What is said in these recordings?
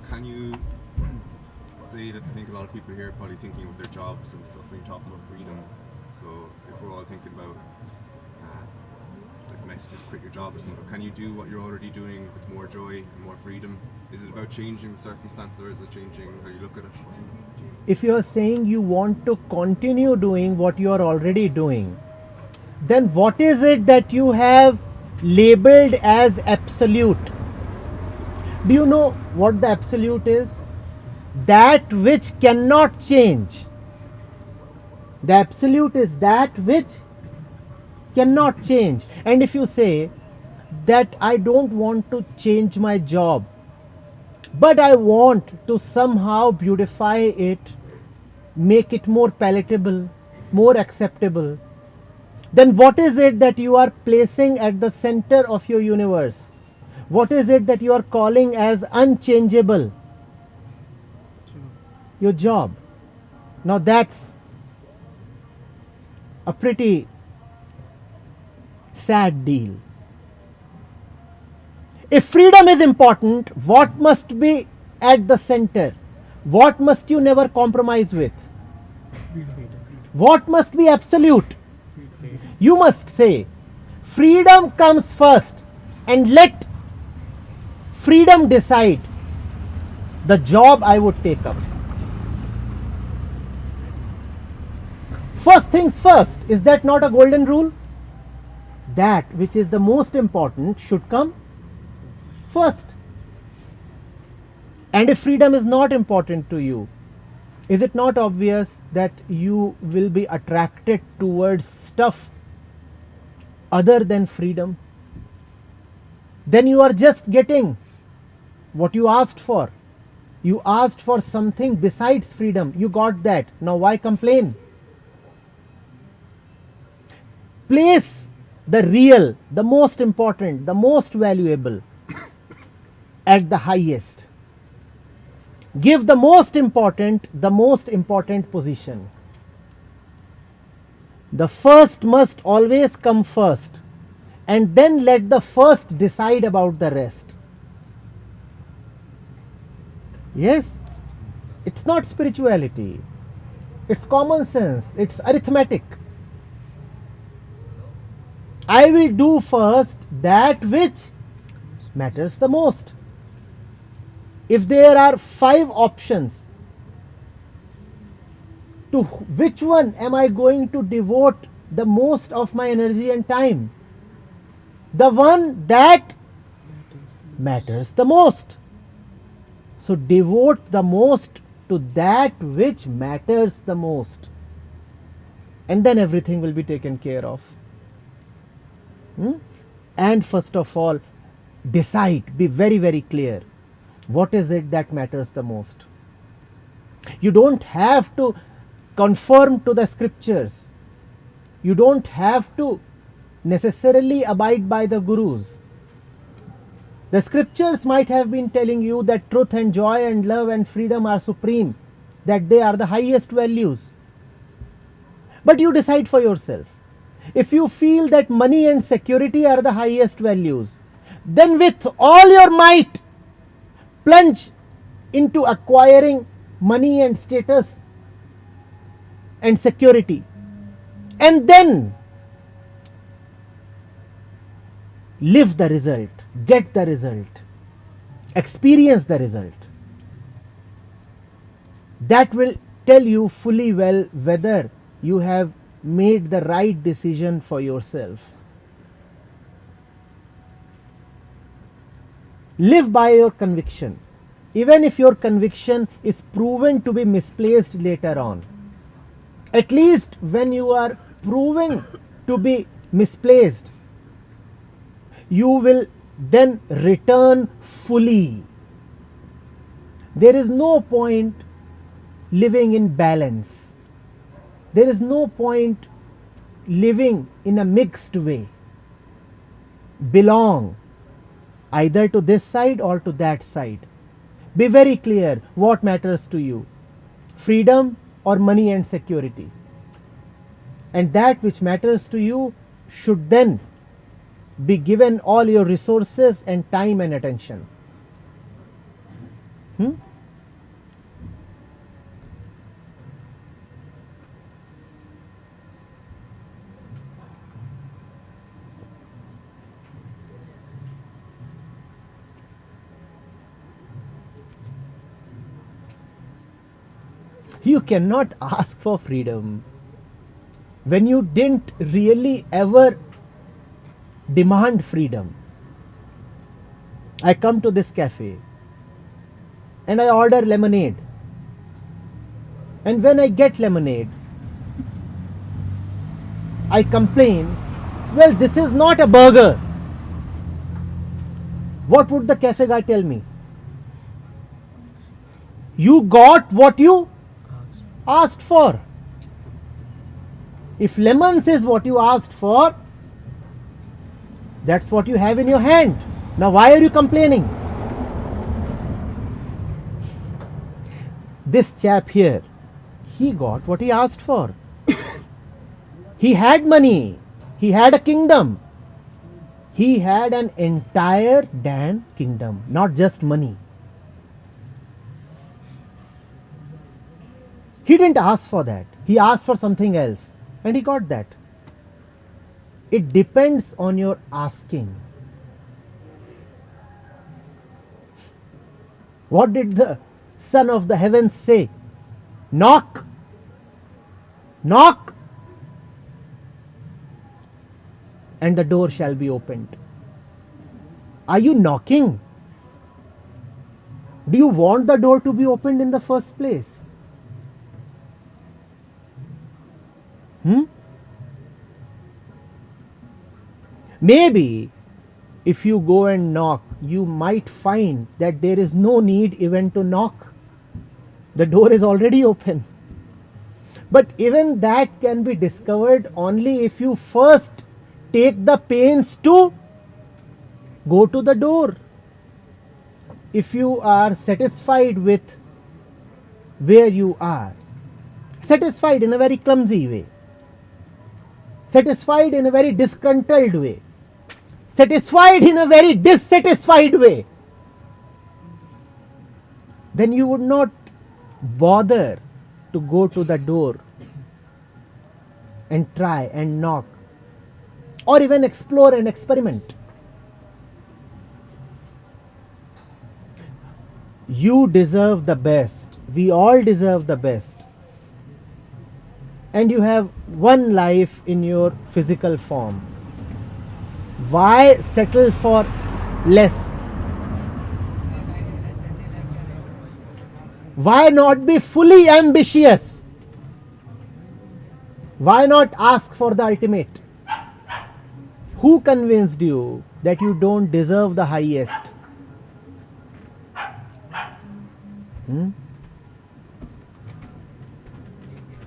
can you say that I think a lot of people here are probably thinking of their jobs and stuff when you talk about freedom. So if we're all thinking about it's like messages, quit your job or something, can you do what you're already doing with more joy and more freedom? Is it about changing the circumstances, or is it changing how you look at it? If you are saying you want to continue doing what you are already doing, then what is it that you have labeled as absolute? Do you know what the absolute is? That which cannot change. The absolute is that which cannot change. And if you say that I don't want to change my job, but I want to somehow beautify it, make it more palatable, more acceptable, then what is it that you are placing at the center of your universe? What is it that you are calling as unchangeable? Your job. Now that's a pretty sad deal. If freedom is important, what must be at the center? What must you never compromise with? What must be absolute? You must say, freedom comes first, and let freedom decide the job I would take up. First things first, is that not a golden rule? That which is the most important should come first. And if freedom is not important to you, is it not obvious that you will be attracted towards stuff other than freedom? Then you are just getting what you asked for. You asked for something besides freedom. You got that. Now why complain? Place the real, the most important, the most valuable at the highest. Give the most important position. The first must always come first, and then let the first decide about the rest. Yes, it's not spirituality, it's common sense, it's arithmetic. I will do first that which matters the most. If there are 5 options, to which one am I going to devote the most of my energy and time? The one that matters the most. So devote the most to that which matters the most, and then everything will be taken care of. And first of all, decide, be very, very clear. What is it that matters the most? You don't have to conform to the scriptures. You don't have to necessarily abide by the gurus. The scriptures might have been telling you that truth and joy and love and freedom are supreme, that they are the highest values. But you decide for yourself. If you feel that money and security are the highest values, then with all your might, plunge into acquiring money and status and security, and then live the result, get the result, experience the result. That will tell you fully well whether you have made the right decision for yourself. Live by your conviction, even if your conviction is proven to be misplaced later on. At least when you are proven to be misplaced, you will then return fully. There is no point living in balance. There is no point living in a mixed way. Belong either to this side or to that side. Be very clear what matters to you, freedom or money and security. And that which matters to you should then be given all your resources and time and attention. Hmm? You cannot ask for freedom when you didn't really ever demand freedom. I come to this cafe and I order lemonade. And when I get lemonade, I complain, well, this is not a burger. What would the cafe guy tell me? You got what you asked for. If lemons is what you asked for, that's what you have in your hand. Now why are you complaining? This chap here, he got what he asked for. He had money. He had a kingdom. He had an entire damn kingdom, not just money. He didn't ask for that. He asked for something else and he got that. It depends on your asking. What did the Son of the Heavens say? Knock. Knock. And the door shall be opened. Are you knocking? Do you want the door to be opened in the first place? Maybe if you go and knock, you might find that there is no need even to knock. The door is already open. But even that can be discovered only if you first take the pains to go to the door. If you are satisfied with where you are, satisfied in a very clumsy way, satisfied in a very disgruntled way, satisfied in a very dissatisfied way, then you would not bother to go to the door and try and knock or even explore and experiment. You deserve the best. We all deserve the best. And you have one life in your physical form. Why settle for less? Why not be fully ambitious? Why not ask for the ultimate? Who convinced you that you don't deserve the highest?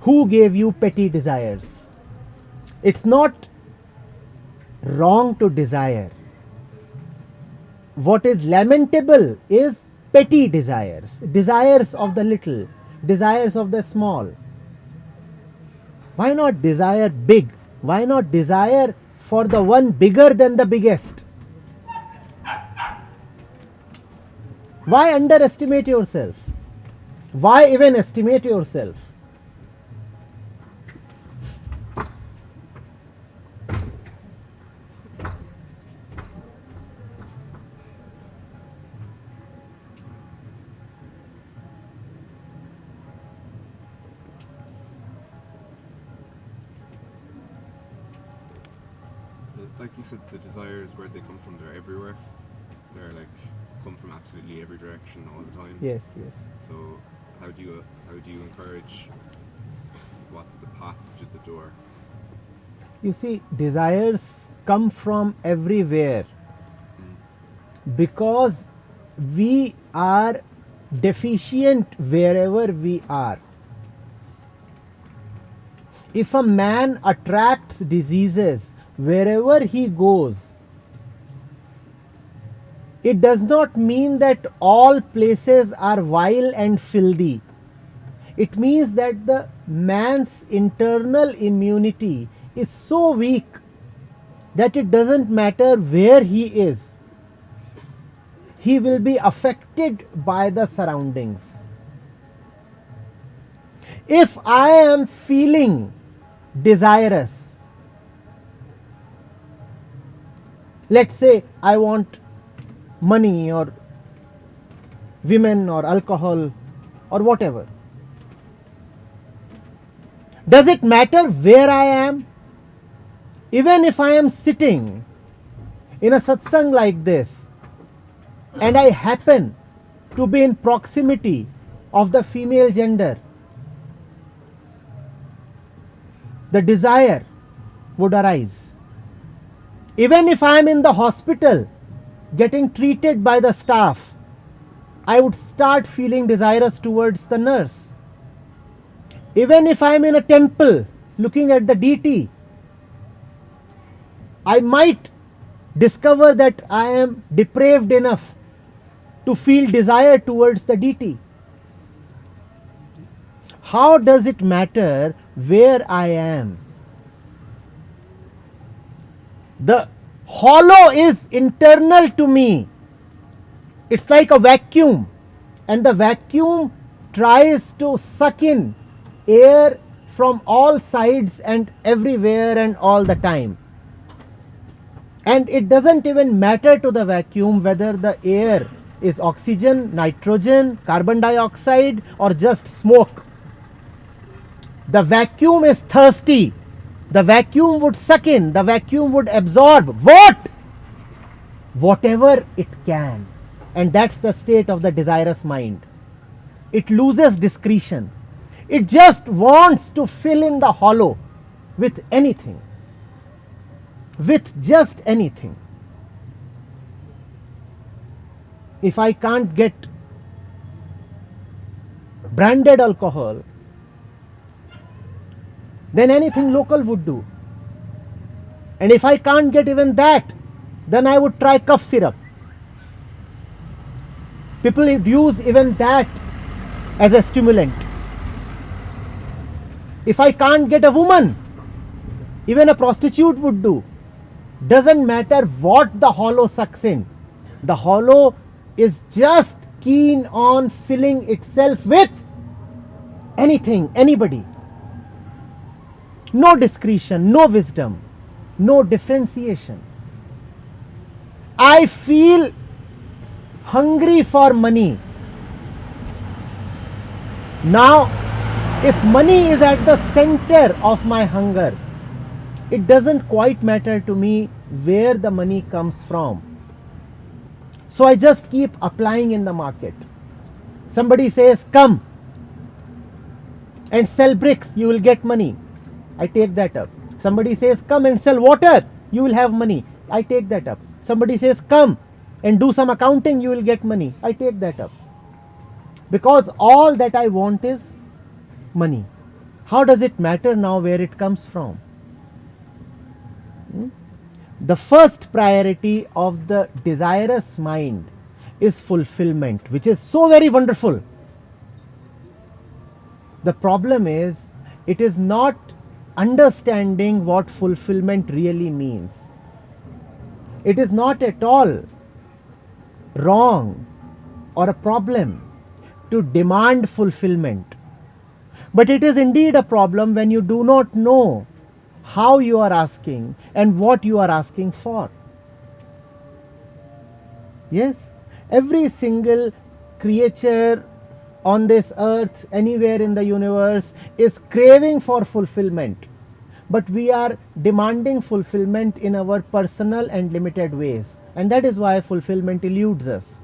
Who gave you petty desires? It's not wrong to desire. What is lamentable is petty desires, desires of the little, desires of the small. Why not desire big? Why not desire for the one bigger than the biggest? Why underestimate yourself? Why even estimate yourself? Like you said, the desires, where they come from, they're everywhere. They're like come from absolutely every direction all the time. Yes, yes. So how do you encourage, what's the path to the door? You see, desires come from everywhere because we are deficient wherever we are. If a man attracts diseases wherever he goes, it does not mean that all places are vile and filthy. It means that the man's internal immunity is so weak that it doesn't matter where he is. he will be affected by the surroundings. If I am feeling desirous, let's say I want money or women or alcohol or whatever, does it matter where I am? Even if I am sitting in a satsang like this and I happen to be in proximity of the female gender, the desire would arise. Even if I am in the hospital getting treated by the staff, I would start feeling desirous towards the nurse. Even if I am in a temple looking at the deity, I might discover that I am depraved enough to feel desire towards the deity. How does it matter where I am? The hollow is internal to me. It's like a vacuum, and the vacuum tries to suck in air from all sides and everywhere and all the time. And it doesn't even matter to the vacuum whether the air is oxygen, nitrogen, carbon dioxide, or just smoke. The vacuum is thirsty. The vacuum would suck in, the vacuum would absorb what? Whatever it can. And that's the state of the desirous mind. It loses discretion. It just wants to fill in the hollow with anything. With just anything. If I can't get branded alcohol, then anything local would do. And if I can't get even that, then I would try cough syrup. People would use even that as a stimulant. If I can't get a woman, even a prostitute would do. Doesn't matter what the hollow sucks in. The hollow is just keen on filling itself with anything, anybody. No discretion, no wisdom, no differentiation. I feel hungry for money. Now, if money is at the center of my hunger, it doesn't quite matter to me where the money comes from. So I just keep applying in the market. Somebody says, come and sell bricks, you will get money. I take that up. Somebody says, come and sell water, you will have money. I take that up. Somebody says, come and do some accounting, you will get money. I take that up. Because all that I want is money. How does it matter now where it comes from? The first priority of the desirous mind is fulfillment, which is so very wonderful. The problem is, it is not understanding what fulfillment really means. It is not at all wrong or a problem to demand fulfillment. But it is indeed a problem when you do not know how you are asking and what you are asking for. Yes, every single creature on this earth, anywhere in the universe, is craving for fulfillment. But we are demanding fulfillment in our personal and limited ways. And that is why fulfillment eludes us.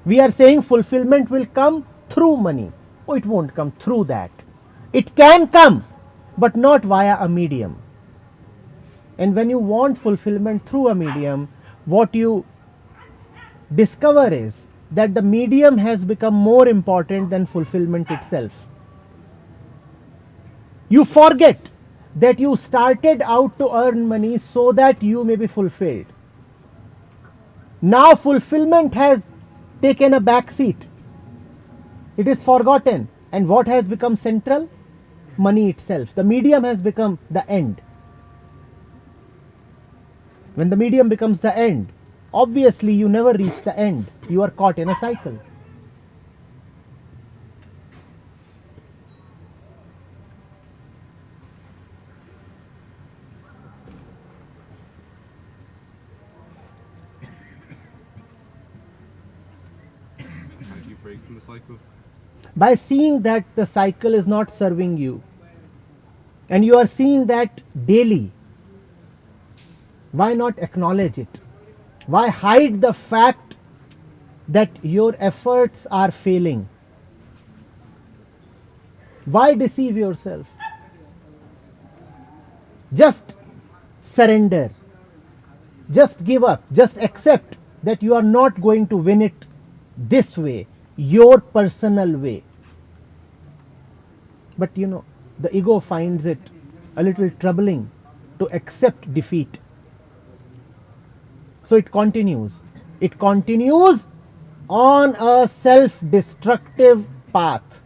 We are saying fulfillment will come through money. Oh, it won't come through that. It can come, but not via a medium. And when you want fulfillment through a medium, what you discover is that the medium has become more important than fulfillment itself. You forget that you started out to earn money so that you may be fulfilled. Now fulfillment has taken a back seat. It is forgotten. And what has become central? Money itself. The medium has become the end. When the medium becomes the end, obviously you never reach the end. You are caught in a cycle. How do you break from the cycle? By seeing that the cycle is not serving you, and you are seeing that daily, why not acknowledge it? Why hide the fact that your efforts are failing? Why deceive yourself? Just surrender. Just give up. Just accept that you are not going to win it this way, your personal way. But you know, the ego finds it a little troubling to accept defeat. So it continues. It continues on a self destructive path.